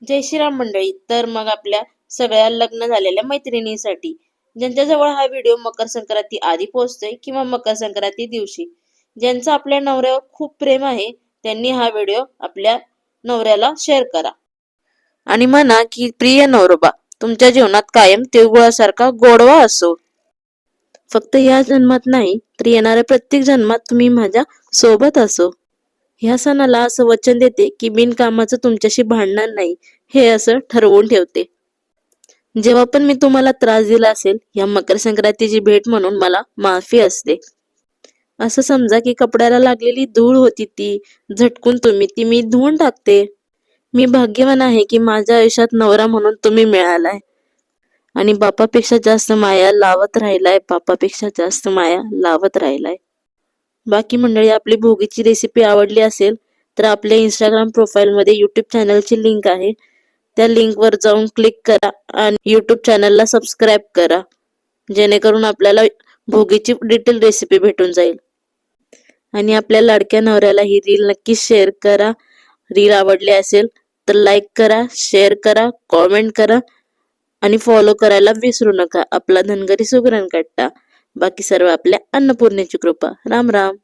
जय श्रीराम मंडळी. तर मग आपल्या सगळ्या लग्न झालेल्या मैत्रिणींसाठी ज्यांच्याजवळ हा व्हिडिओ मकर संक्रांती आधी पोहोचतोय किंवा मकर संक्रांती दिवशी ज्यांचं आपल्या नवऱ्यावर खूप प्रेम आहे, त्यांनी हा व्हिडिओ आपल्या नवऱ्याला शेअर करा आणि म्हणा की प्रिय नवरोबा, तुमच्या जीवनात कायम तिळगुळासारखा गोडवा असो. फक्त या जन्मात नाही तर येणाऱ्या प्रत्येक जन्मात तुम्ही माझ्या सोबत असो. ह्या सणाला असं वचन देते की बिनकामाचं तुमच्याशी भांडणार नाही, हे असं ठरवून ठेवते. जेव्हा पण मी तुम्हाला त्रास दिला असेल, या मकर संक्रांतीची भेट म्हणून मला माफी असते. असं समजा की कपड्याला लागलेली धूळ होती ती झटकून तुम्ही ती मी धुवून टाकते. मी भाग्यवान आहे की माझ्या आयुष्यात नवरा म्हणून तुम्ही मिळालाय आणि बापापेक्षा जास्त माया लावत राहिलाय, बापापेक्षा जास्त माया लावत राहिलाय. बाकी मंडळी, आपली भोगीची रेसिपी आवडली असेल तर आपल्या इंस्टाग्राम प्रोफाईलमध्ये यूट्यूब चॅनलची लिंक आहे, त्या लिंकवर जाऊन क्लिक करा आणि यूट्यूब चॅनलला सबस्क्राईब करा, जेणेकरून आपल्याला भोगीची डिटेल रेसिपी भेटून जाईल. आणि आपल्या लाडक्या नवऱ्याला ही रील नक्कीच शेअर करा. रील आवडली असेल तर लाईक करा, शेअर करा, कॉमेंट करा आणि फॉलो करायला विसरू नका. आपला धनगरी सुगरण कट्टा. बाकी सर्व आपल्या अन्नपूर्णेची कृपा. राम राम.